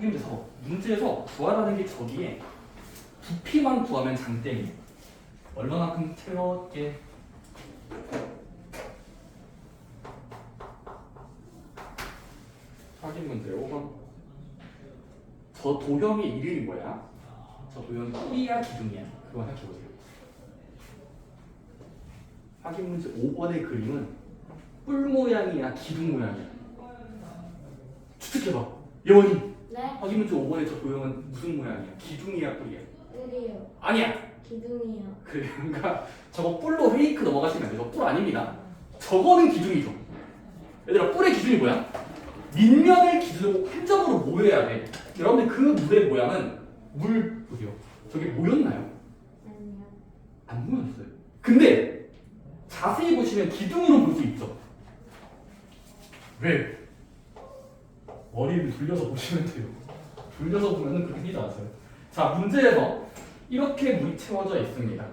확인문제 4번. 문제에서 구하라는 게 저기에 부피만 구하면 장땡이에요. 얼마만큼 채웠게. 확인문제 5번. 저 도형의 이름이 뭐야? 저 도형이 뿔이야 기둥이야? 그거 생각해보세요. 확인문제 5번의 그림은 뿔 모양이야 기둥 모양이야? 추측해봐. 예원이. 네? 확인문제 5번의 저 도형은 무슨 모양이야? 기둥이야 뿔이야? 뿔이요. 아니야. 기둥이요. 그래, 그러니까 저거 뿔로 페이크 넘어가시면 안 돼요. 뿔 아닙니다. 저거는 기둥이죠. 얘들아, 뿔의 기준이 뭐야? 밑면을 기준으로 한 점으로 모여야 돼. 여러분들 그 물의 모양은 물 보세요. 저게 모였나요? 아니요. 안 모였어요. 근데 자세히 보시면 기둥으로 볼 수 있죠. 왜? 머리를 돌려서 보시면 돼요. 돌려서 보면은 그렇게 되지 않았어요. 자, 문제에서 이렇게 물이 채워져 있습니다.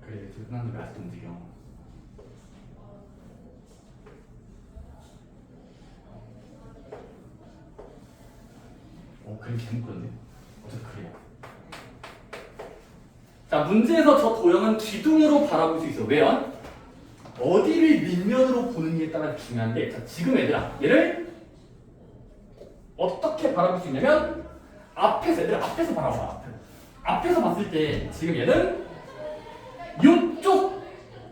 그래, 지금 왜 아직도 움직여? 그림 재밌거든요. 어차피 그래요. 자, 문제에서 저 도형은 기둥으로 바라볼 수 있어요. 왜요? 어디를 밑면으로 보느냐에 따라 중요한데, 자, 지금 얘들아, 얘를 어떻게 바라볼 수 있냐면 앞에서, 얘들아, 앞에서 바라봐. 앞에서 봤을 때 지금 얘는 이쪽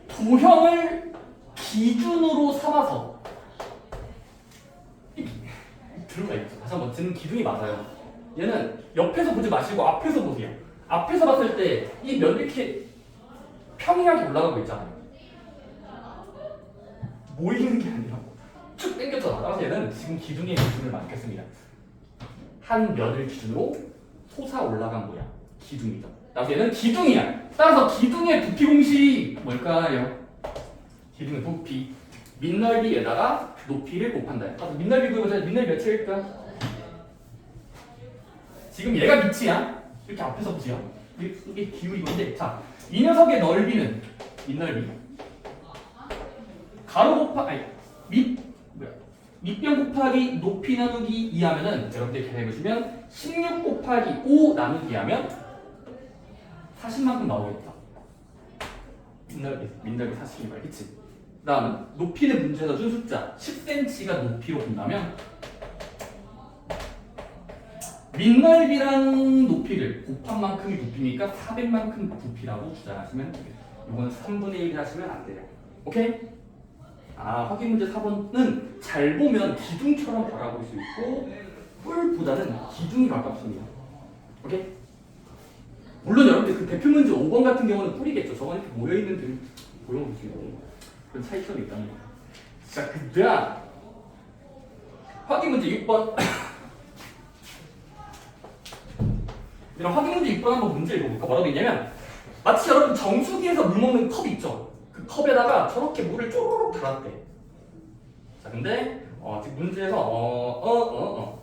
도형을 기준으로 삼아서 들어가 있죠. 다시 한번, 지금 기둥이 맞아요. 얘는 옆에서 보지 마시고 앞에서 보세요. 앞에서 봤을 때 이 면 이렇게 평행하게 올라가고 있잖아요. 모이는 게 아니라 쭉 당겼잖아. 따라서 얘는 지금 기둥의 기준을 맞겠습니다. 한 면을 기준으로 솟아 올라간 거야. 기둥이죠. 따라서 얘는 기둥이야. 따라서 기둥의 부피 공식이 뭘까요? 기둥의 부피. 밑넓이에다가 높이를 곱한다. 따라서 밑넓이 구해보자. 밑넓이 몇일까? 지금 얘가 밑이야. 이렇게 앞에서 보세요. 이게 기울이건데, 자, 이 녀석의 넓이는 밑넓이. 가로 곱하기 밑변 곱하기 높이 나누기 2 하면은 여러분들 이렇게 해보시면 16 곱하기 5 나누기 하면 40만큼 나오겠다. 밑넓이 40이면 그치? 다음은 높이는 문제에서 준 숫자 10cm가 높이로 본다면 밑넓이랑 높이를 곱한 만큼이 높이니까 400만큼 부피라고 주장하시면 됩니다. 이거는 3분의 1 하시면 안 돼요. 오케이? 확인 문제 4번은 잘 보면 기둥처럼 바라볼 수 있고 뿔보다는 기둥이 가깝습니다. 오케이? 물론 여러분들 그 대표 문제 5번 같은 경우는 뿔이겠죠. 저건 이렇게 모여있는 도형을 볼 수 있고 그런 차이점이 있답니다. 자, 그 다음 확인 문제 6번. 이런 확인 문제 6번 한번 문제 읽어볼까? 뭐라고 있냐면 마치 여러분 정수기에서 물 먹는 컵 있죠? 그 컵에다가 저렇게 물을 쪼르륵 달았대. 자, 근데 지금 문제에서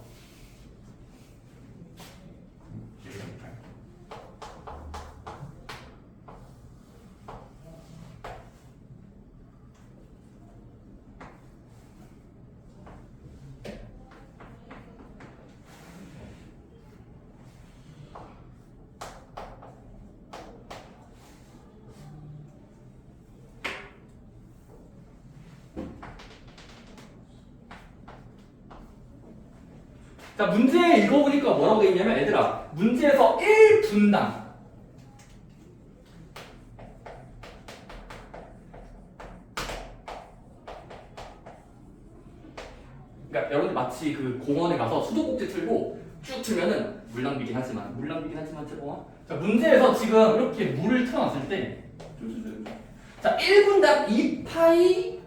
자, 문제 읽어보니까 뭐라고 돼 있냐면 얘들아, 문제에서 1분당 그러니까 여러분들 마치 그 공원에 가서 수도꼭지 틀고 쭉 틀면은 물 낭비긴 하지만 자, 문제에서 지금 이렇게 물을 틀어놨을 때 자, 1분당 2파이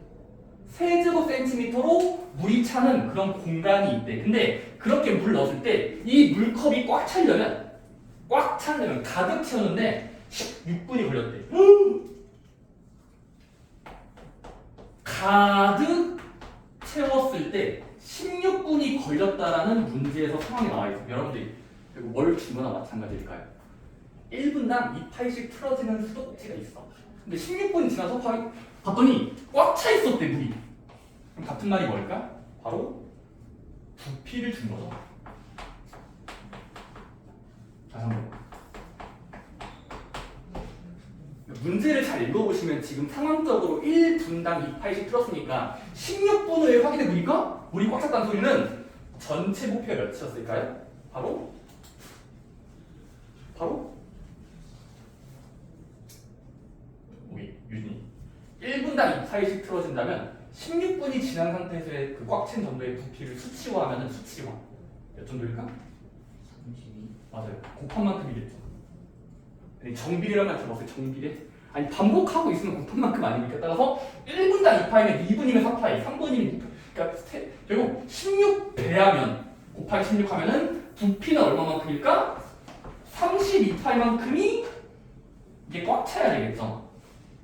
세제곱센티미터로 물이 차는 그런 공간이 있대. 근데 그렇게 물 넣었을 때 이 물컵이 꽉 차려면 가득 채우는데 6분이 걸렸대. 가득 채웠을 때 16분이 걸렸다라는 문제에서 상황이 나와 있어요. 여러분들이 뭘 주거나 마찬가지일까요? 1분당 2파이씩 틀어지는 수도꼭지가 있어. 근데 16분이 지나서 봤더니 꽉 차 있었대, 물이. 그럼 같은 말이 뭘까? 바로 부피를 준 거죠. 다시 한번. 문제를 잘 읽어보시면 지금 상황적으로 1분당 2파이씩 틀었으니까 16분을 확인해 보니까 물이 꽉 찼다는 소리는 전체 부피가 몇이었을까요? 바로 우리 유진이 1분당 2파이씩 틀어진다면 16분이 지난 상태에서의 그 꽉 찬 정도의 부피를 수치화하면 수치화 몇 정도일까? 32. 맞아요. 곱한 만큼이겠죠. 아니, 정비례란 말 들어봤어요. 정비례? 아니 반복하고 있으면 곱한 만큼 아닙니까? 따라서 1분당 2파이면 2분이면 4파이, 3분이면 2파이. 그러니까 결국 16배하면 곱하기 16 하면은 부피는 얼마만큼일까? 32파이만큼이 이게 꽉 차야 되겠죠.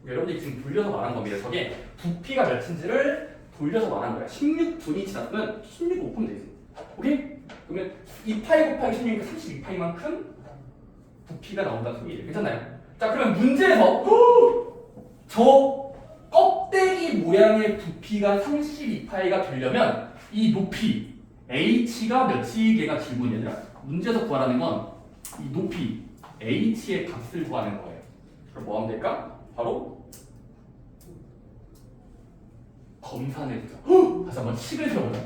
여러분들이 지금 돌려서 말한 겁니다. 저게 부피가 몇인지를 돌려서 말한 거야. 16분이 지났으면 16 곱하면 되지. 오케이? 그러면 2파이 곱하기 16이니까 32파이만큼 부피가 나온다는 소리예요. 괜찮나요? 자, 그러면 문제에서 저 껍데기 모양의 부피가 32파이가 되려면 이 높이 h가 몇이 개가 질문이 아니라 문제에서 구하라는 건 이 높이 h의 값을 구하는 거예요. 그럼 뭐 하면 될까? 바로 검산해보자. 다시 한번 식을 세워보자.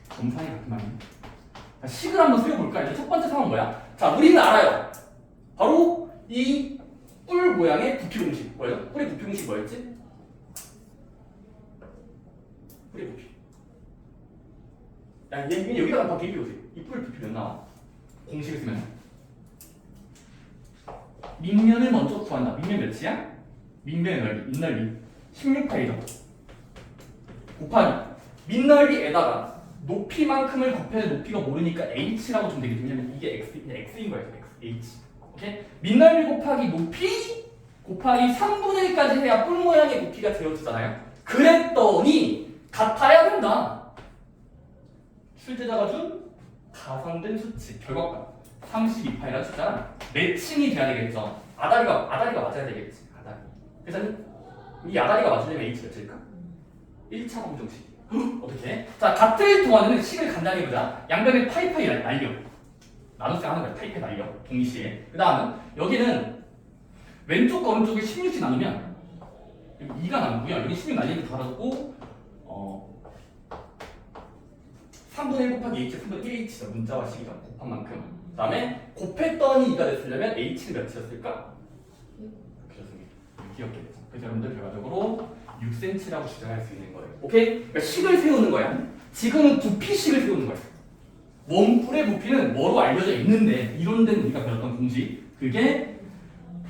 검산이 같은 말이에요. 식을 한번 세워볼까? 이제 첫 번째 상황은 뭐야? 자, 우리는 알아요. 바로 이 뿔 모양의 부피 공식. 뭐예요? 뿔의 부피 공식 뭐였지? 뿔의 부피. 야, 얘 여기다가 한번 비벼보세요. 이 뿔 부피 몇 나와? 공식을 쓰면 밑면을 먼저 구한다. 밑면 몇이야? 밑면의 넓이, 밑넓이 16파이죠. 곱하기 밑넓이에다가 높이만큼을 곱해서 높이가 모르니까 h라고 좀 되겠죠. 왜냐면 이게 x인 거예요. h. 오케이? 밑넓이 곱하기 높이 곱하기 3분의 1까지 해야 뿔 모양의 부피가 되어지잖아요. 그랬더니 같아야 된다. 출제자가 준 가상된 수치 결과값 32파이라는 숫자랑 매칭이 돼야 되겠죠. 아다리가 맞아야 되겠지. 아다리. 그래서 이 아다리가 맞으려면 h 몇일까? 1차 방정식. 어떻게? 자, 같을 동안에는 식을 간단히 해보자. 양변에 파이파이 날려. 나눗셈 하는 거야. 파이파이 날려. 동시에. 그 다음은 여기는 왼쪽과 오른쪽에 16씩 나누면 2가 남고요. 여기 16 날리면 달아주고 3분의 1 곱하기 h, 3분의 1h죠. 문자와 식이죠. 곱한 만큼. 그 다음에 곱했더니 2가 됐으려면 h는 몇이었을까? 그렇습니다. 기억해야죠. 그래서 여러분들 결과적으로 6cm라고 주장할 수 있는 거예요. 오케이? 그러니까 식을 세우는 거야. 지금은 부피식을 세우는 거야. 원뿔의 부피는 뭐로 알려져 있는데 이론된 우리가 배웠던 공식 그게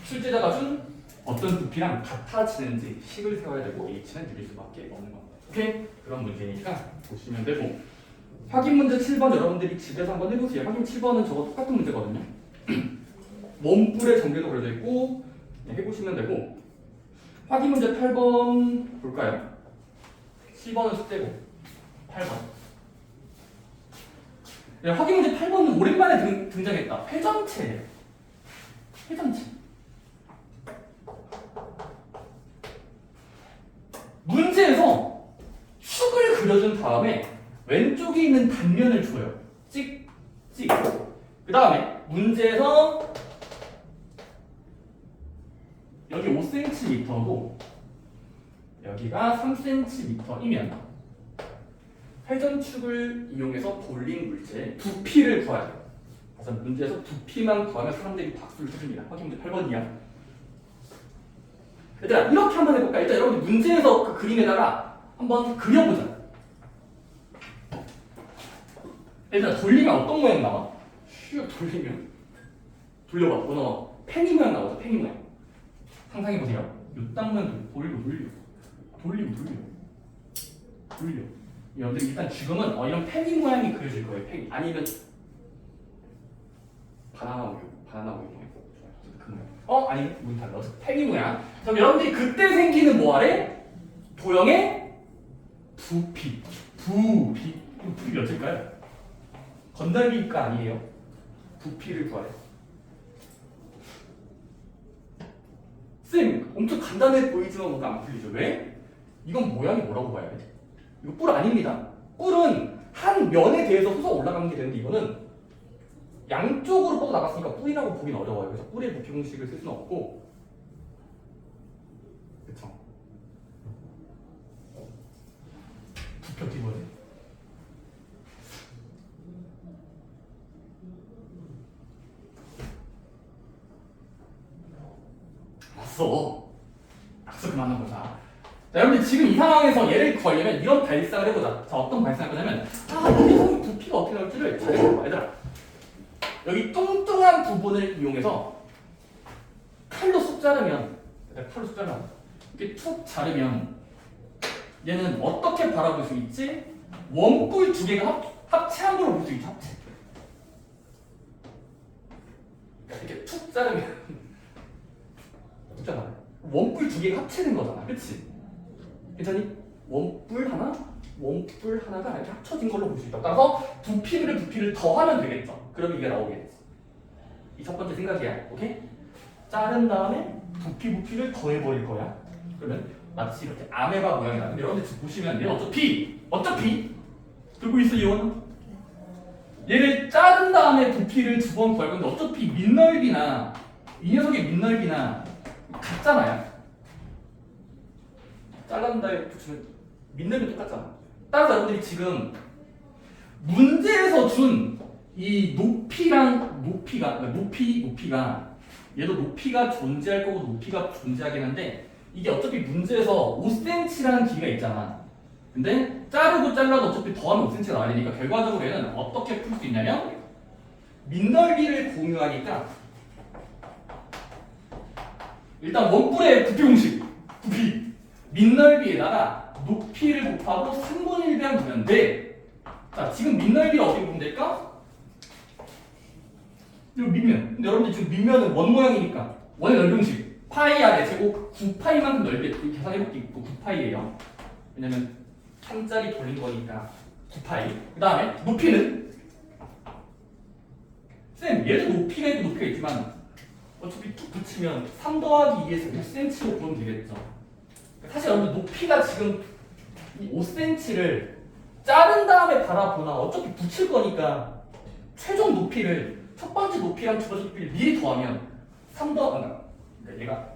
출제자가 준 어떤 부피랑 같아지는지 식을 세워야 되고 h는 느릴 수밖에 없는 겁니다. 오케이? 그런 문제니까 보시면 되고 확인 문제 7번 여러분들이 집에서 한번 해보세요. 확인 7번은 저거 똑같은 문제거든요. 원뿔의 전개도 그려져 있고 해보시면 되고 확인 문제 8번 볼까요? 7번은 숙제고 8번. 네, 확인 문제 8번은 오랜만에 등장했다. 회전체예요. 회전체. 문제에서 축을 그려준 다음에 왼쪽에 있는 단면을 줘요. 찍, 찍. 그 다음에 문제에서 여기 5cm고 여기가 3cm이면 회전축을 이용해서 돌린 물체의 부피를 구해야 돼요. 그래서 문제에서 부피만 구하면 사람들이 박수를 쳐줍니다. 확인 문제 8번이야. 얘들아 이렇게 한번 해볼까? 일단 여러분들 문제에서 그 그림에다가 한번 그려보자. 얘들아 돌리면 어떤 모양 나와? 슉 돌리면 돌려봐. 뭐 나와? 팽이 모양 나오죠? 팽이 모양. 상상해보세요. 요 땅만 돌리고 돌려. 여러분들 일단 지금은 이런 팽이 모양이 그려질 거예요. 팽이 아니면 바나나 우유 모양. 아니 문 달라. 팽이 모양. 그럼 여러분들이 그때 생기는 뭐하래? 도형의 부피 몇일까요? 건달비니까 아니에요. 부피를 구하래. 쌤, 엄청 간단해 보이지만 뭔가 안 풀리죠. 왜? 이건 모양이 뭐라고 봐야 돼? 이거 뿔 아닙니다. 뿔은 한 면에 대해서 솟아 올라가는 게 되는데 이거는 양쪽으로 뻗어 나갔으니까 뿔이라고 보기는 어려워요. 그래서 뿔의 부피 공식을 쓸 수는 없고, 그쵸? 부피 어떻게 보여야 돼? 알았어. 악수 그만하고 자. 자, 여러분들 지금 이 상황에서 얘를 구하려면 이런 발상을 해보자. 자, 어떤 발상을 하냐면, 여기서 부피가 어떻게 나올지를 잘 해봐. 얘들아, 여기 뚱뚱한 부분을 이용해서 칼로 쑥 자르면, 칼로 쑥 자르면 이렇게 툭 자르면 얘는 어떻게 바라볼 수 있지? 원뿔 두 개가 합체한 걸로 볼 수 있지. 합체. 이렇게 툭 자르면 있잖아. 원뿔 두 개가 합체된 거잖아. 그치? 괜찮니? 원뿔 하나, 원뿔 하나가 이렇게 합쳐진 걸로 볼 수 있다. 따라서 부피를 더하면 되겠죠. 그럼 이게 나오겠지. 이 첫 번째 생각이야. 오케이? 자른 다음에 부피를 더해버릴 거야. 그러면 마치 이렇게 아메바 모양이 나는데 여러분들 지금 보시면 얘는 어차피 들고 있어 이거는. 얘를 자른 다음에 부피를 두 번 구할 건데 어차피 밑넓이나 이 녀석의 밑넓이나 같잖아요. 잘라는 다음에 붙이면 밑넓이 똑같잖아. 따라서 여러분들이 지금 문제에서 준 이 높이가 얘도 높이가 존재할 거고 높이가 존재하긴 한데 이게 어차피 문제에서 5cm라는 길이가 있잖아. 근데 자르고 잘라도 어차피 더하면 5cm가 나와야 되니까 결과적으로 얘는 어떻게 풀 수 있냐면 밑넓이를 공유하니까 일단 원뿔의 부피 공식 부피 밑넓이에다가 높이를 곱하고 3분의 1배하면 되면 돼. 자, 지금 밑넓이를 어떻게 보면 될까? 이거 밑면. 근데 여러분들 지금 밑면은 원 모양이니까 원의 넓이 공식 파이 아래 제곱 9파이만큼 넓이 계산해볼게. 9파이예요. 왜냐면 한 자리 돌린 거니까 9파이. 그 다음에 높이는 쌤 얘도 높이가 있지만 어차피 툭 붙이면 3 더하기 2에서 5cm로 보면 되겠죠. 사실 여러분들 높이가 지금 이 5cm를 자른 다음에 바라보나 어차피 붙일 거니까 최종 높이를 첫 번째 높이랑 두 번째 높이를 미리 더하면 3 그러니까 얘가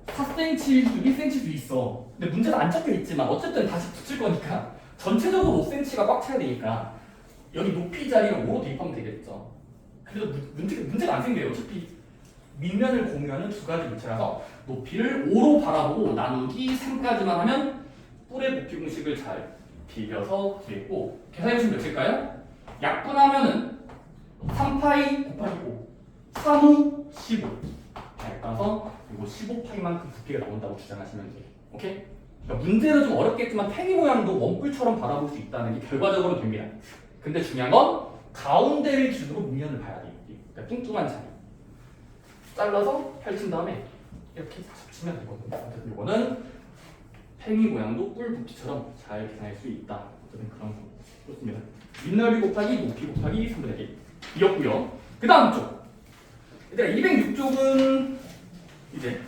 4cm일 수도 1cm일 수도 있어. 근데 문제는 안 적혀 있지만 어쨌든 다시 붙일 거니까 전체적으로 5cm가 꽉 차야 되니까 여기 높이 자리를 5로 대입하면 되겠죠. 그래도 문제가 안 생겨요. 어차피 밑면을 공유하는 두 가지 물체라서 높이를 5로 바라보고 나누기 3까지만 하면 뿔의 부피 공식을 잘 비벼서 구했고 계산해주시면 몇일까요? 약분하면은 3파이 곱하기 5 3우 15 따라서 이거 15파이만큼 부피가 나온다고 주장하시면 돼요. 오케이? 그러니까 문제는 좀 어렵겠지만 팽이 모양도 원뿔처럼 바라볼 수 있다는 게 결과적으로 됩니다. 근데 중요한 건 가운데를 기준으로 밑면을 봐야 돼요. 그러니까 뚱뚱한 자리 잘라서 펼친 다음에 이렇게 잡치면 되거든요. 이거는 팽이 모양도 뿔 부피처럼 잘 계산할 수 있다. 어쨌든 그런 거 좋습니다. 밑넓이 곱하기 높이 곱하기 3분의 1 이었고요. 그 다음 쪽 얘들아 206쪽은 이제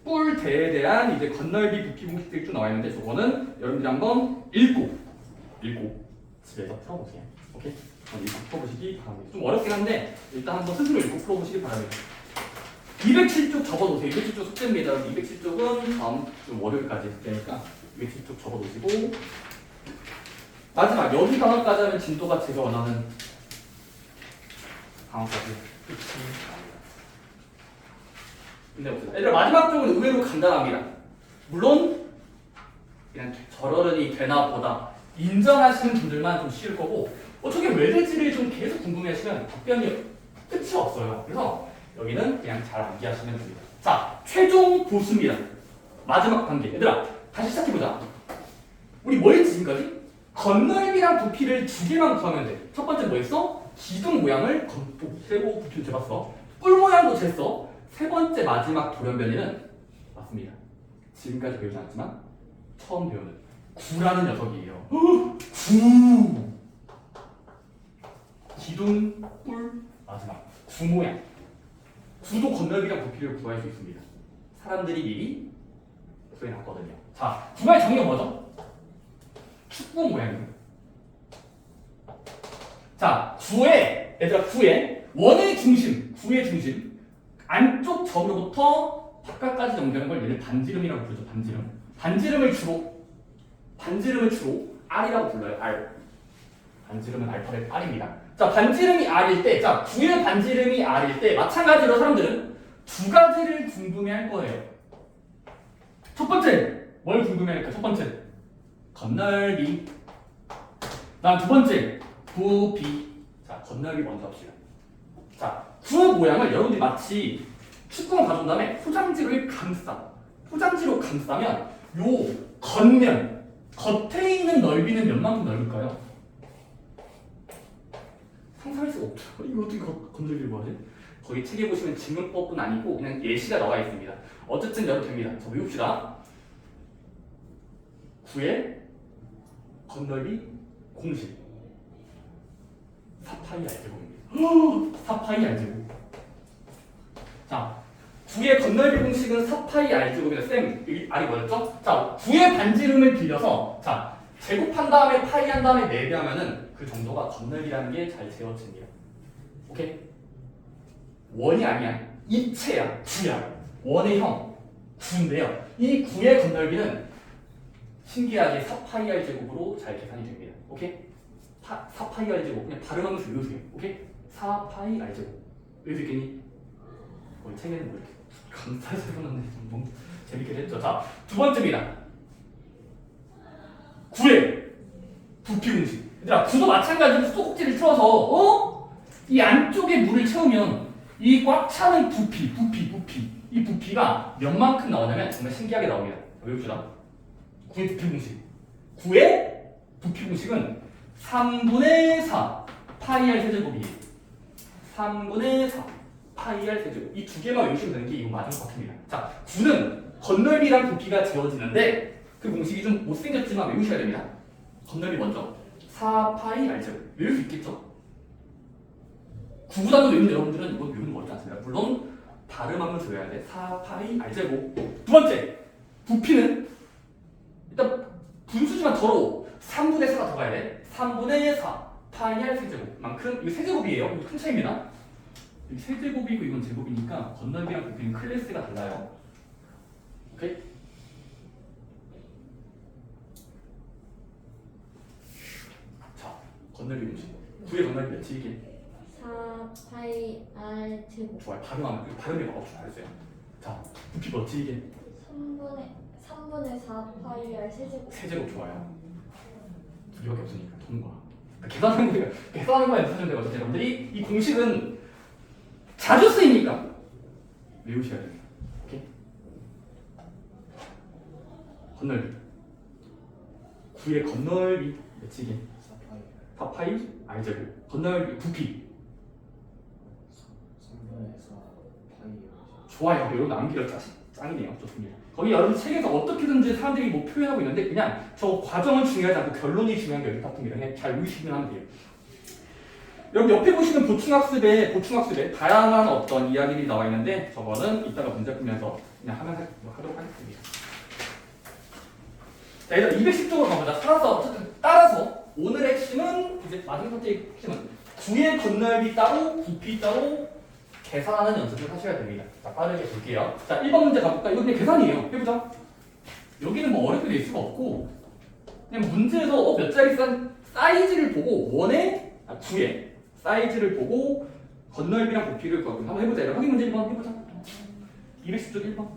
뿔대에 대한 이제 건넓이 부피 공식들이 쭉 나와 있는데 저거는 여러분들이 한번 읽고 집에서 풀어보세요. 오케이? 읽고 풀어보시기 바랍니다. 좀 어렵긴 한데 일단 한번 스스로 읽고 풀어보시기 바랍니다. 207쪽 접어놓으세요. 207쪽 숙제입니다. 207쪽은 다음 주 월요일까지 숙제니까 207쪽 접어놓으시고 마지막 여기 단어까지 하면 진도가 제가 원하는 단어까지 끝이. 근데 얘들아 마지막 쪽은 의외로 간단합니다. 물론 그냥 저러려니 되나 보다 인정하시는 분들만 좀 쉬울 거고 어떻게 외래지를 좀 계속 궁금해하시면 답변이 끝이 없어요. 그래서 여기는 그냥 잘 암기하시면 됩니다. 자, 최종 보수입니다. 마지막 단계. 얘들아 다시 시작해보자. 우리 뭐 했지 지금까지? 건넓이랑 부피를 두 개만 구하면 돼. 첫 번째 뭐 했어? 기둥 모양을 세고 부피를 재봤어. 뿔 모양도 쟀어. 세 번째 마지막 돌연변이는 맞습니다. 지금까지 배우지 않았지만 처음 배우는 구라는 녀석이에요. 구! 기둥, 뿔, 마지막 구 모양. 구도 건널비랑 부피를 구할 수 있습니다. 사람들이 미리 구해놨거든요. 자, 구의 정의가 뭐죠? 축구 모양이에요. 자, 얘들아, 구의 원의 중심, 구의 중심 안쪽 점으로부터 바깥까지 연결하는 걸 얘를 반지름이라고 부르죠. 반지름을 주로 R이라고 불러요. R. 반지름은 알파벳 R입니다. 자, 반지름이 R일 때, 자, 구의 반지름이 R일 때 마찬가지로 사람들은 두 가지를 궁금해할 거예요. 첫 번째, 뭘 궁금해할까? 첫 번째, 건널비. 다음 두 번째, 부비. 자, 건널비 먼저 합시다. 자, 구 모양을 여러분들이 마치 축구공 가져온 다음에 포장지로 감싸면 요 겉면, 겉에 있는 넓이는 몇만큼 넓을까요? 상상할 수가 없죠. 이거 어떻게 건널비를 뭐하지? 거기 책에 보시면 증명법은 아니고 그냥 예시가 나와 있습니다. 어쨌든 여러분 됩니다. 자, 외웁시다. 구의 건널비 공식 4파이 R제곱입니다. 4파이 R제곱. 자, 구의 건널비 공식은 4파이 R제곱이다. 쌤, 여기 R이 뭐였죠? 자, 구의 반지름을 빌려서 자, 제곱한 다음에 파이 한 다음에 4배 하면은 그 정도가 건널비라는 게 잘 재워집니다. 오케이? 원이 아니야. 입체야. 구야. 원의 형. 구인데요. 이 구의 건널비는 신기하게 4파이 R제곱으로 잘 계산이 됩니다. 오케이? 4파이 R제곱. 그냥 발음하면서 외우세요. 오케이? 4파이 R제곱. 외울 수 있겠니? 거의 책에는 뭐 이렇게 감사해서 해놨는데 너무 재밌게 됐죠. 자, 두 번째입니다. 구의 부피 공식. 얘들아, 구도 마찬가지로 수도꼭지를 틀어서 이 안쪽에 물을 채우면 이 꽉 차는 부피. 이 부피가 몇만큼 나오냐면 정말 신기하게 나옵니다. 외웁시다. 구의 부피 공식. 구의 부피 공식은 3분의 4 파이 R 세제곱이에요. 3분의 4 파이 R 세제곱. 이 두 개만 외우시면 되는 게 이거 맞은 것 같습니다. 자, 구는 건널비랑 부피가 재워지는데 그 공식이 좀 못생겼지만 외우셔야 됩니다. 건널비 먼저 4 파이 R 제곱. 외울 수 있겠죠? 구구단도 외우는 여러분들은 이거 외우는 거 어렵지 않습니다. 물론 발음하면서 외워야 돼. 4 파이 R 제곱. 두 번째, 부피는 일단 분수지만 더러워. 3분의 4가 들어가야 돼. 3분의 4 파이 R 세제곱만큼. 이거 세제곱이에요. 이거 큰 차이입니다. 여기 세제곱이고 이건 제곱이니까 건널비랑 부피는 클래스가 달라요. 오케이? 자, 건널비 공식. 구의 건널비 몇 이게? 4파이 R 제곱. 좋아요. 발음이 막 잘했어요. 자, 부피 몇 이게? 3분의 4 파이 R 세제곱. 세제곱 좋아요. 두 개밖에 없으니까 도는 거야. 계산하는 거에 사실 되거든요. 여러분들이 이 공식은 자주 쓰이니까 외우셔야 됩니다. 오케이? 건널비. 구의 건널비 몇이게? 4파이 R제곱. 건널비 부피. 3분의 4 파이 좋아요. 여러분 암기력 짱이네요. 좋습니다. 거기 여러분 책에서 어떻게든지 사람들이 뭐 표현하고 있는데 그냥 저 과정은 중요하지 않고 결론이 중요한 게 여기 같은 게 그냥 잘 외우시면 하면 돼요. 여기 옆에 보시면 보충학습에 다양한 어떤 이야기들이 나와 있는데 저거는 이따가 문제 풀면서 그냥 하도록 하겠습니다. 자, 일단 210쪽으로 가보자. 따라서 오늘의 핵심은 이제 마지막 번째 핵심은 구의 건널비 따로 부피 따로 계산하는 연습을 하셔야 됩니다. 자, 빠르게 볼게요. 자, 1번 문제 가볼까? 이거 그냥 계산이에요. 해보자. 여기는 뭐 어렵게 낼 수가 없고 그냥 문제에서 몇 자리 싼 사이즈를 보고 구의 사이즈를 보고 건널비랑 부피를 구하고 한번 해보자. 확인 문제 1번 해보자. 210쪽 1번.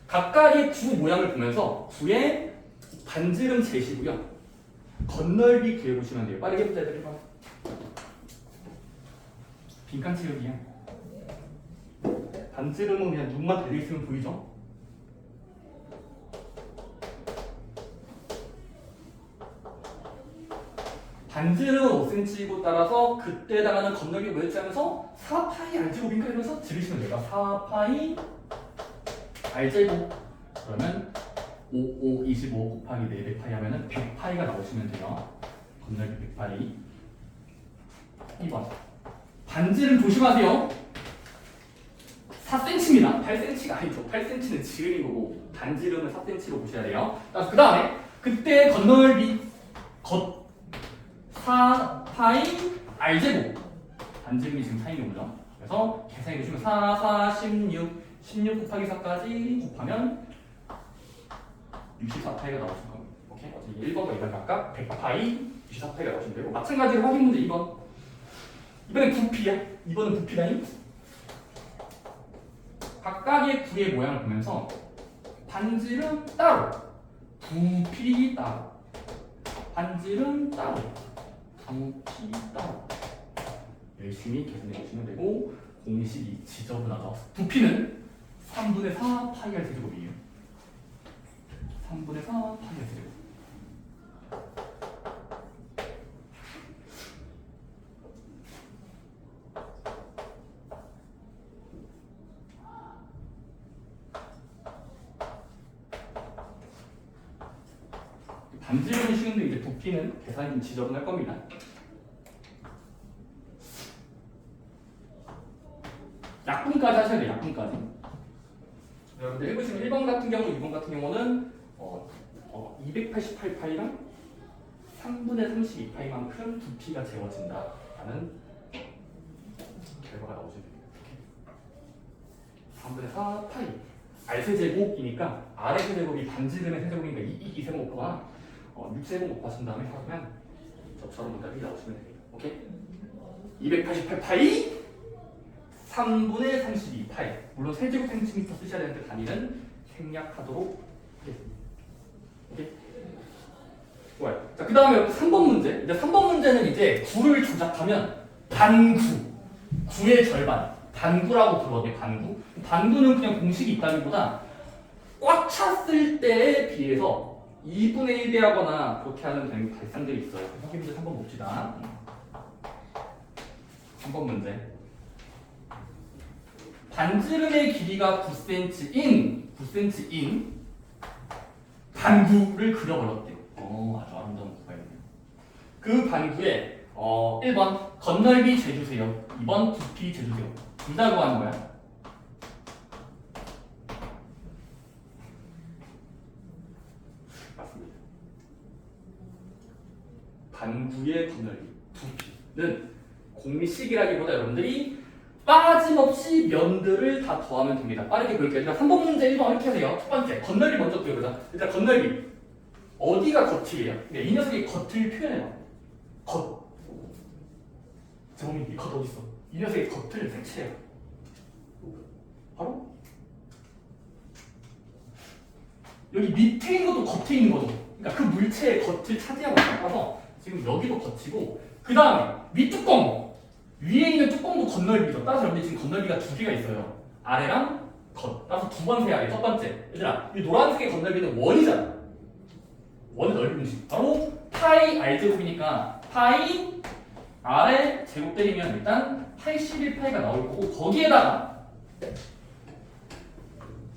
각각의 구 모양을 보면서 구의 반지름 재시고요. 건널비 구해보시면 돼요. 빠르게 해보자. 1번. 빈칸 채우기야. 반지름은 그냥 눈만 달려있으면 보이죠? 반지름은 5cm이고 따라서 그때 해당하는 건널비 뭐였지 하면서 4파이 R제곱인가 이러면서 지르시면 돼요. 4파이 R제곱. 그러면 25 곱하기 400파이 하면은 100파이가 나오시면 돼요. 건널비 100파이. 2번. 반지름 조심하세요. 4cm 4cm입니다. 8cm가 아니죠. 8cm는 지름인 거고 반지름은 4cm로 보셔야 돼요. 그 다음에 그때 건널비 4파이 r제곱 반지름이 지금 4인 경우죠. 그래서 계산해 보시면 4, 16 곱하기 4까지 곱하면 64파이가 나오실 겁니다. 오케이? 어차피 1번과 2번 각각 100파이 64파이가 나오시면 되고 마찬가지로 확인 문제 2번. 이번엔 부피야. 2번은 부피라인. 각각의 구의 모양을 보면서 반지름 따로, 부피 따로, 반지름 따로, 부피 따로 열심히 계산해 보시면 되고 공식이 지저분하죠. 부피는 3분의 4 파이 r 제곱이에요. 3분의 4 파이 r 제곱. 반지름이 쉬운데 이제 부피는 계산이 좀 지저분할 겁니다. 약분까지 하셔야 돼요. 약분까지. 여러분들 해보시면 1번 같은 경우, 2번 같은 경우는 288파이랑 3분의 32파이만큼 부피가 재워진다라는 결과가 나오죠. 3분의 4파이 r세제곱이니까 r의 세제곱이 반지름의 세제곱이니까 이 세제곱 곱하거나 6세제곱 곱하신 다음에 하면 저처럼 문답이 나오시면 됩니다. 오케이? 288파이 3분의 32파이. 물론 세제곱센티미터 쓰셔야 되는데 단위는 생략하도록 하겠습니다. 오케이? 좋아요. 자, 그 다음에 3번 문제. 이제 3번 문제는 이제 구를 조작하면 반구. 구의 절반. 반구라고 부르거든요. 반구. 반구는 그냥 공식이 있다기보다 꽉 찼을 때에 비해서 2분의 1 배하거나 그렇게 하는 발상들이 있어요. 확인 문제 3번 봅시다. 3번 문제. 반지름의 길이가 9cm인 반구를 그려버렸대요. 아주 아름다운 구가였네요. 그 반구에 1번 건널비 재주세요. 2번 부피 재주세요. 둘 다 구하는 거야. 맞습니다. 반구의 건널비, 부피는 공식이라기보다 여러분들이 빠짐없이 면들을 다 더하면 됩니다. 빠르게 볼게요. 일단 3번 문제 1번 이렇게 하세요. 첫 번째, 건널비 먼저 표현하자. 일단 건널비. 어디가 겉이에요? 그러니까 이 녀석이 겉을 표현해요. 겉. 제목이 이 겉 어디 있어? 이 녀석의 겉을 색채해요. 바로 여기 밑에 있는 것도 겉에 있는 거죠. 그러니까 그 물체의 겉을 차지하고 있어서 지금 여기도 겉이고 그 다음에 밑뚜껑 위에 있는 뚜껑도 건널비죠. 따라서 여러분들 지금 건널비가 두 개가 있어요. 아래랑 겉. 따라서 두 번 세야 돼. 첫 번째. 얘들아, 이 노란색의 건널비는 원이잖아. 원의 넓이 공식. 바로 파이 r제곱이니까 파이 r에 제곱 때리면 일단 81파이가 나올 거고 거기에다가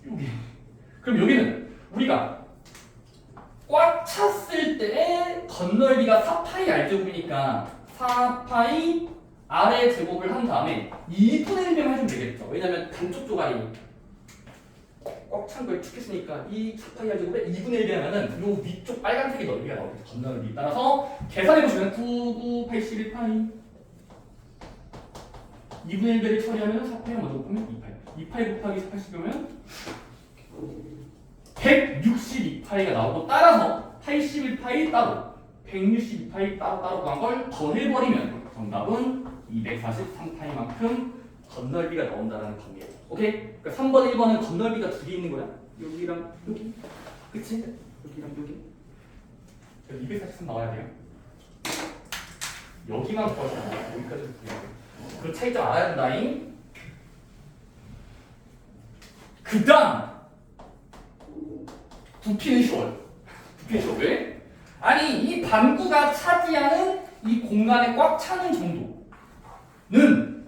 여기. 그럼 여기는 우리가 꽉 찼을 때의 건널비가 4파이 r제곱이니까 4파이 r의 제곱을 한 다음에 2분의 1배만 해주면 되겠죠. 왜냐면 반쪽 조각이 꽉 찬 걸 축했으니까 이 4파이 r제곱에 2분의 1배 하면은 요 위쪽 빨간색의 넓이가 나오겠죠. 건널비. 따라서 계산해보시면 9, 81파이 2분의 1배를 처리하면 4파이 먼저 곱하면 2파이 2파이 곱하기 80이면 162파이가 나오고 따라서 81파이 따로 162파이 따로 구한 걸 더해버리면 정답은 243파이만큼 건널비가 나온다는 겁니다. 오케이? 그러니까 3번, 1번은 건널비가 두 개 있는 거야. 여기랑 여기. 그치? 여기랑 여기. 243 나와야 돼요. 여기만 구하셔야 돼요. 여기까지 구해야 돼요. 그 차이점 알아야 된다잉. 그 다음 부피는 쉬워요. 부피는 쉬워. 왜? 아니 이 반구가 차지하는 이 공간에 꽉 차는 정도는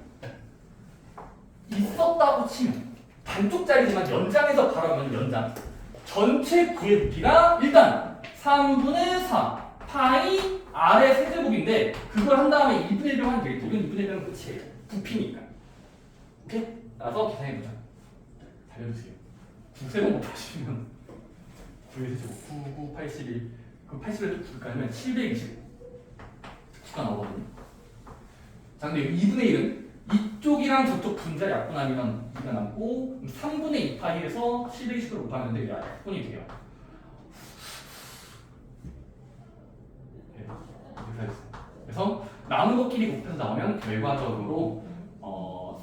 있었다고 치면 반쪽짜리지만 연장해서 바라보면 연장 전체 구의 부피가 일단 3분의 4 파이 r의 세제곱인데 그걸 한 다음에 2분의 1을 하면 되겠죠. 이건 2분의 1은 끝이에요. 부피니까. 오케이? 따라서 계산해보자. 알려주세요. 9세번 곱하시면 9의 세제곱 9, 9, 81 그 81을 9가 하면 720 수가 나오거든요. 자 근데 2분의 1은 이쪽이랑 저쪽 분자를 약분하면 2가 남고 3분의 2파이에서 720을 곱하면 근데 약분이 돼요. 네, 이렇게 하겠습니다. 그래서 남은 것끼리 곱해서 나오면 결과적으로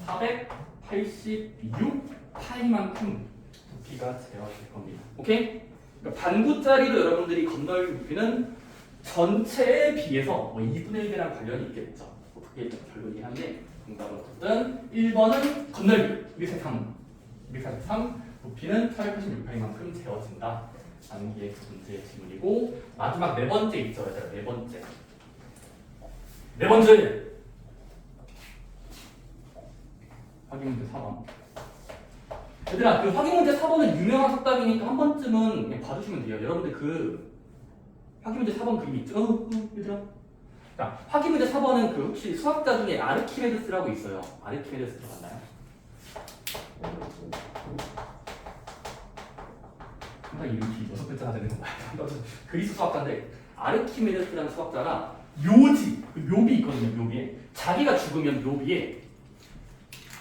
486파이만큼 부피가 제어될 겁니다. 오케이? 그러니까 반구짜리로 여러분들이 건널 부피는 전체에 비해서 2분의 1이랑 관련이 있겠죠. 그게 결론이긴 한데 정답은 어쨌든 1번은 건널비 243 부피는 486파이만큼 재워진다 라는 게 문제의 질문이고 마지막 네 번째 있죠. 얘들아 네 번째 확인문제 4번. 얘들아 그 확인문제 4번은 유명한 석답이니까 한 번쯤은 그냥 봐주시면 돼요. 여러분들 그 확인문제 4번 그림 있죠? 얘들아 자, 확인문제 4번은 그 혹시 수학자 중에 아르키메데스라고 있어요. 아르키메데스 들어봤나요? 항상 이름이 6글자가 되는 건가요? 그리스 수학자인데 아르키메데스라는 수학자가 묘지, 그 묘비 있거든요. 묘비에 자기가 죽으면 묘비에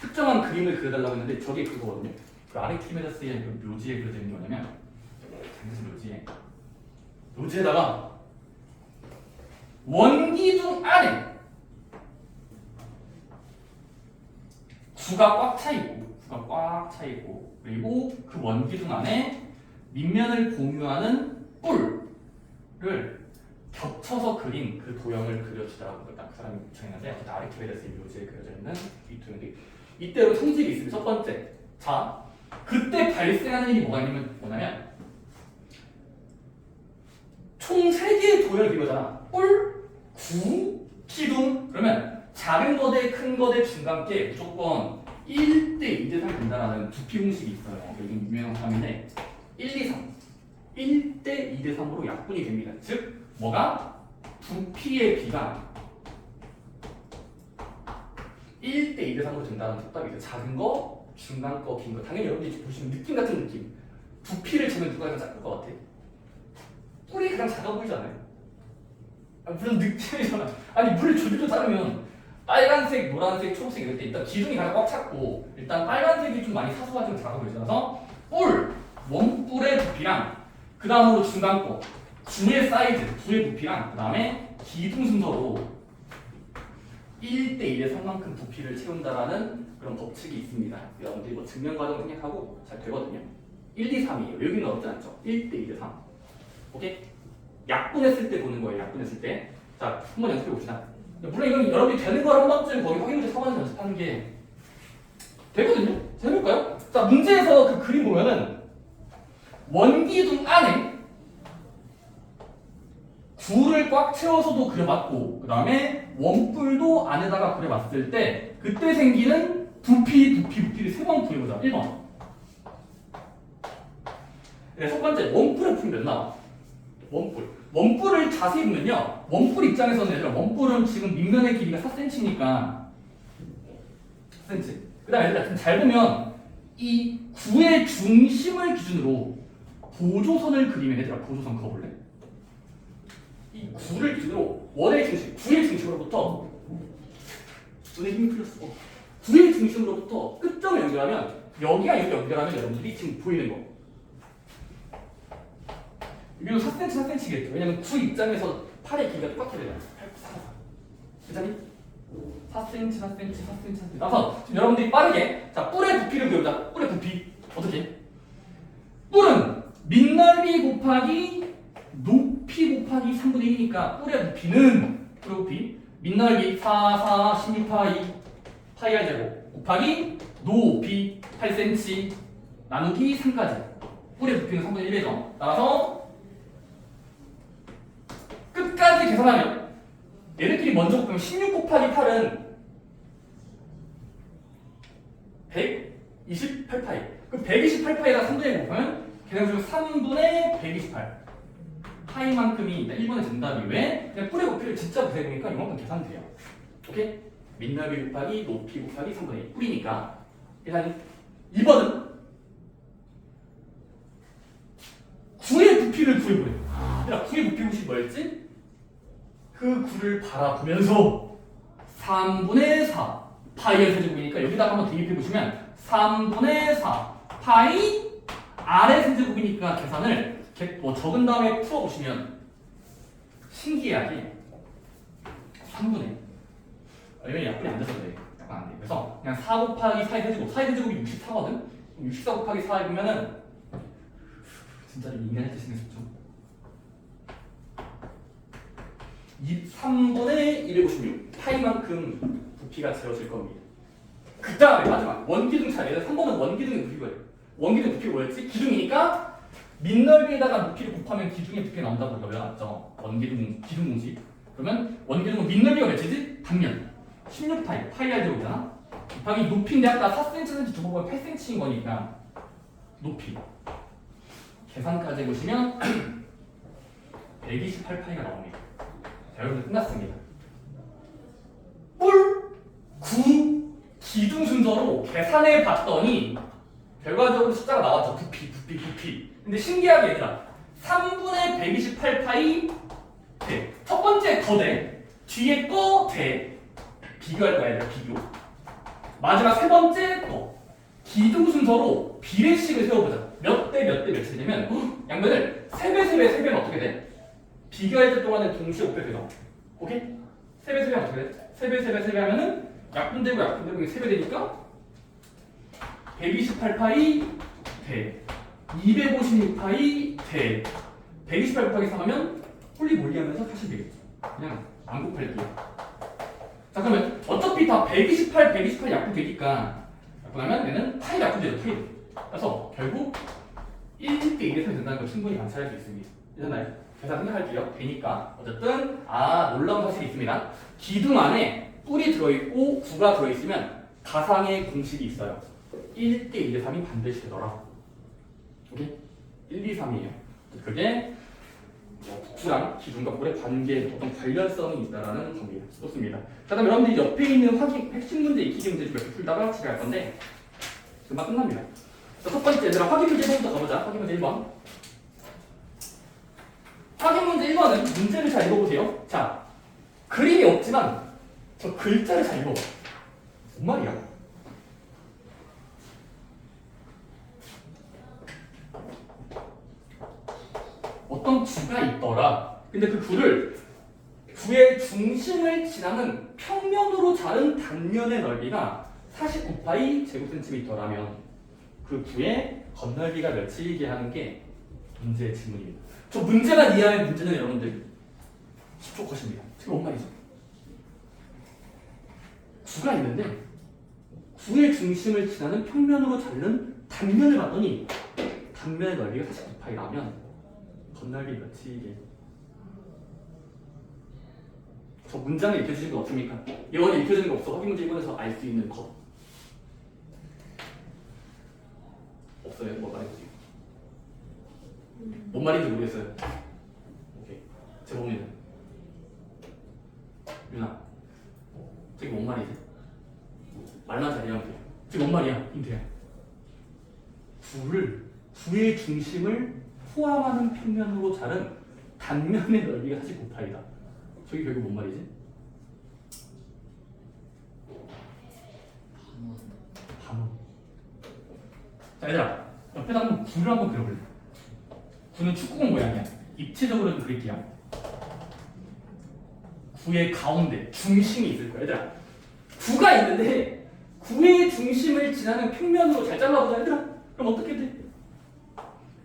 특정한 그림을 그려달라고 했는데 저게 그거거든요. 그 아르키메데스의 그 묘지에 그려져 있는 게 뭐냐면 묘지에다가 원기둥 안에 구가 꽉 차 있고 그리고 그 원기둥 안에 밑면을 공유하는 뿔을 겹쳐서 그린 그 도형을 그려주더라고요. 그 사람이 정했는데 아르키메데스의 묘지에 그려져 있는 이 도형들이 이때로 성질이 있습니다. 첫 번째, 자 그때 발생하는 일이 뭐냐면 총 3개의 도형을 그리잖아. 뿔, 구, 기둥. 그러면 작은 거대, 큰 거대, 중간께 무조건 1대 2대 3이 된다는 두피 공식이 있어요. 이건 유명한 사람인데 1, 2, 3 1대 2대 3으로 약분이 됩니다. 즉 뭐가? 부피의 비가 1대 2대 3으로 된다는 속담이죠. 작은 거, 중간 거, 긴 거. 당연히 여러분들이 보시면 느낌 같은 느낌. 부피를 재면 누가 가장 작을 것 같아? 뿔이 가장 작아 보이잖아요. 물론 느낌이잖아. 아니 물을 줄줄 자르면 빨간색, 노란색, 초록색 이럴 때 일단 기둥이 가장 꽉 찼고 일단 빨간색이 좀 많이 사소하지만 작아 보이잖아서 뿔, 원뿔의 부피랑 그 다음으로 중간 거, 구의 사이즈, 구의 부피랑 그 다음에 기둥 순서로 1대 1의 3만큼 부피를 채운다라는 그런 법칙이 있습니다. 여러분들이 뭐 증명 과정 생략하고 잘 되거든요. 1, 2, 3이에요. 여기는 어렵지 않죠? 1대 2대 3. 오케이? 약분했을 때 보는 거예요. 약분했을 때. 자, 한번 연습해 봅시다. 물론 이건 여러분이 되는 걸 한 번쯤 거기 확인문제 4번에서 연습하는 게 되거든요. 자, 해볼까요? 자, 문제에서 그 그림 보면은 원기둥 안에 구를 꽉 채워서도 그려봤고 그 다음에 원뿔도 안에다가 그려봤을 때 그때 생기는 부피를 3번 구해보자. 1번. 네, 첫 번째 원뿔의 부피 몇 나와? 원뿔을 자세히 보면요. 원뿔 입장에서는 얘들아 원뿔은 지금 밑면의 길이가 4cm니까 4cm. 그 다음에 얘들아 지금 잘 보면 이 구의 중심을 기준으로 보조선을 그리면 얘들아 보조선 그어볼래? 이 구를 기준으로 원의 중심, 구의 중심으로부터 눈에 힘이 풀렸어. 구의 중심으로부터 끝점을 연결하면 여기가 여기 연결하면 여러분들이 지금 보이는 거 이거 4cm, 4cm겠죠. 왜냐면 구 입장에서 팔의 길이가 똑같게 되잖아요. 괜찮니? 4cm, 4cm, 4cm, 4cm. 나서 지금 여러분들이 빠르게 자 뿔의 부피를 배우자. 뿔의 부피 어떻게? 뿔은 밑넓이 곱하기 높이 곱하기 3분의 1이니까 뿔의 부피는 뿔의 부피 밑넓이 4, 16파이 파이 r 제곱 곱하기 높이 8cm 나누기 3까지 뿔의 부피는 3분의 1이죠. 따라서 끝까지 계산하면 얘네끼리 먼저 곱하면 16 곱하기 8은 128파이. 그럼 128파이에다 3분의 1 곱하면 계산해주면 3분의 128 파이만큼이 1번의 정답이 왜? 그냥 뿔의 부피를 진짜 구해보니까 이만큼 계산돼요. 오케이? 밑넓이 곱하기 높이 곱하기 3분의 1 뿔이니까 계산이 2번은 부피를 구해보래. 얘들아, 구의 부피 구식 뭐였지? 그 구를 바라보면서 3분의 4 파이의 세제곱이니까 여기다가 한번 대입해보시면 3분의 4 파이 R의 세제곱이니까 계산을 뭐 적은 다음에 풀어보시면 신기하게 3분의 왜냐면 약분이 안 돼서 그래. 약분 안 돼. 그래서 그냥 4 곱하기 4의 세제곱 4의 세제곱이 64거든? 64 곱하기 4 해보면은 진짜 인간의 뜻이 생겼죠. 3분의 256 파이만큼 부피가 재어질 겁니다. 그 다음에 마지막 원기둥 차례에서 3번은 원기둥의 부피가 돼요. 원기둥 부피가 뭐였지? 기둥이니까 밑넓이에다가 높이를 곱하면 기둥의 부피가 나온다고 우리가 외워놨죠. 원기둥 기둥 공식. 그러면 원기둥은 밑넓이가 몇이지? 단면 16파이 파이 r 제곱이잖아. 곱하기 높이인데 아까 4cm 두고 보면 8cm인 거니까 높이 계산까지 해보시면 128파이가 나옵니다. 자, 여러분들 끝났습니다. 뿔 9 기둥 순서로 계산해 봤더니 결과적으로 숫자가 나왔죠. 부피. 근데 신기하게 얘들아 3분의 128파이 대. 첫 번째 거대 뒤에 거 대. 비교할 거야 얘들아 비교. 마지막 세 번째 거 기둥 순서로 비례식을 세워보자. 몇 대 몇이 되냐면 양면을 3배면 어떻게 돼? 비교할 때 동안은 동시에 5배 되죠. 오케이? 3배면 어떻게 돼? 3배 하면은 약분되고 3배 되니까 128파이 대 256파이 대 128 곱하기 3 하면 홀리 몰리 하면서 하시면 되겠죠. 그냥 안 곱할게요. 자 그러면 어차피 다 128 약분되니까 약분하면 얘는 파이 약분되죠. 파이. 그래서 결국 1대 1의 선이 된다는 걸 충분히 관찰할 수 있습니다. 이제는 계산 생각할게요. 되니까 어쨌든 놀라운 사실이 있습니다. 기둥 안에 뿔이 들어있고 구가 들어있으면 가상의 공식이 있어요. 1대 1의 3이 반드시 되더라. 오케이? 1, 2, 3이에요. 그게 부랑 기둥과 뿔의 관계에 어떤 관련성이 있다라는 겁니다. 좋습니다. 자, 그다음 여러분들이 옆에 있는 핵심 문제 익히기 문제 몇 개 풀다가 집에 갈 건데 금방 끝납니다. 자, 첫 번째 얘들아 확인 문제 1번부터 가보자. 확인 문제 1번. 확인 문제 1번은 문제를 잘 읽어보세요. 자, 그림이 없지만 저 글자를 잘 읽어봐. 뭔 말이야? 어떤 구가 있더라. 근데 그 구를 구의 중심을 지나는 평면으로 자른 단면의 넓이가 49파이 제곱센티미터라면 그 구의 건널비가 몇이게 하는 게 문제의 질문입니다. 저 문제만 이해하는 문제는 여러분들 10초 컷입니다. 지금 뭔 말이죠? 구가 있는데 구의 중심을 지나는 평면으로 자른 단면을 봤더니 단면의 넓이가 49파이라면 건널비 몇이게? 저 문장을 읽혀주신 거 없습니까? 예원이 읽혀주는 거 없어. 확인 문제 1번에서 알 수 있는 것 없어요? 뭐 말해주세요. 뭔 말인지 모르겠어요. 오케이. 제 봅니다. 유나, 저게 뭔 말이지? 말만 잘 이해하면 돼요. 저게 뭔 말이야? 임태야. 구의 중심을 포함하는 평면으로 자른 단면의 넓이가 49파이다. 저게 결국 뭔 말이지? 반원. 자 얘들아 옆에다 한번 구를 한번 그려볼래? 구는 축구공 모양이야. 입체적으로 좀 그릴게요. 구의 가운데 중심이 있을 거야. 얘들아 구가 있는데 구의 중심을 지나는 평면으로 잘 잘라보자. 얘들아 그럼 어떻게 돼?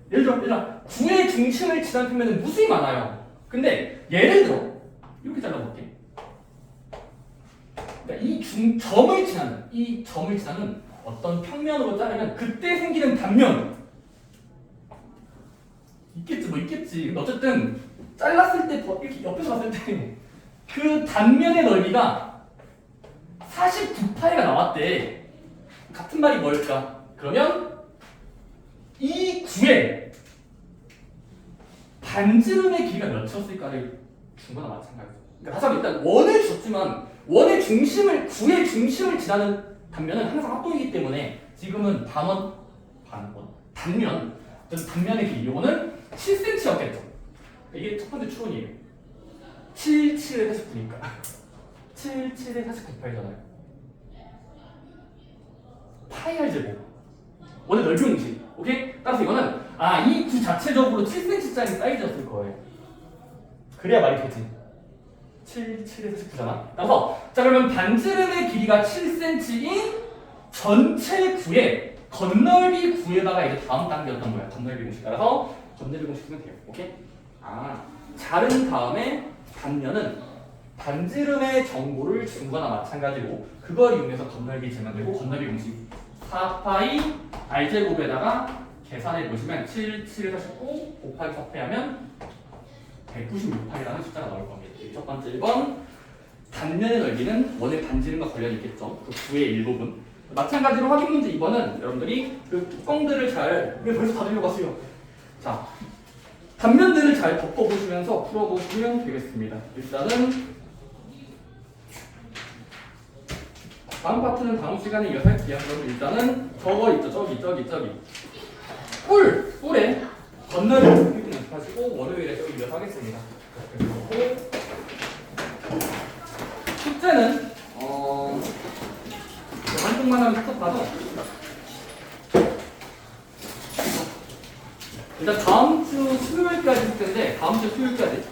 예를 들어 구의 중심을 지나는 평면은 무수히 많아요. 근데 예를 들어 이렇게 잘라볼게. 그러니까 이 점을 지나는 어떤 평면으로 자르면 그때 생기는 단면 있겠지. 근데 어쨌든 잘랐을 때 이렇게 옆에서 봤을 때 그 단면의 넓이가 49파이가 나왔대. 같은 말이 뭘까? 그러면 이 구에 반지름의 길이가 몇이었을까를 준 거나 마찬가지죠. 그러니까 다시 한번 일단 원을 줬지만 구의 중심을 지나는 단면은 항상 합동이기 때문에 지금은 단면 단면의 길이. 이거는 7cm였겠죠. 이게 첫 번째 추론이에요. 7, 7에 49니까 7, 7에 49파이잖아요. 파이 r 제곱 원래 넓이 공식. 오케이? 따라서 이거는 이 구 자체적으로 7cm짜리 사이즈였을 거예요. 그래야 말이 되지. 7, 7에 49잖아. 따라서 자 그러면 반지름의 길이가 7cm인 전체 구에 건널비 구에다가 이제 다음 단계였던 거야. 건널비 공식. 따라서 건널비 공식 쓰면 돼요. 오케이? 자른 다음에 단면은 반지름의 정보를 준 거나 마찬가지로 그걸 이용해서 건널비 재면 되고 건널비 공식 4파이 r제곱에다가 계산해 보시면 7, 7에 49 곱하기 4파이 하면 196파이라는 숫자가 나올 겁니다. 첫 번째 1번 단면의 넓이는 원의 반지름과 관련이 있겠죠. 그 구의 일부분. 마찬가지로 확인 문제 2번은 여러분들이 그 뚜껑들을 잘 벌써 다 들려봤어요. 자, 단면들을 잘 덮어보시면서 풀어보시면 되겠습니다. 일단은 다음 파트는 다음 시간에 이어서 할게요. 그럼 일단은 저거 있죠. 저기 뿔에 건널비 곱기 연습하시고 월요일에 또 이어서 하겠습니다. 그리고 숙제는 한쪽만 하면 톡 봐도 일단 다음 주 수요일까지 숙제인데 다음 주 수요일까지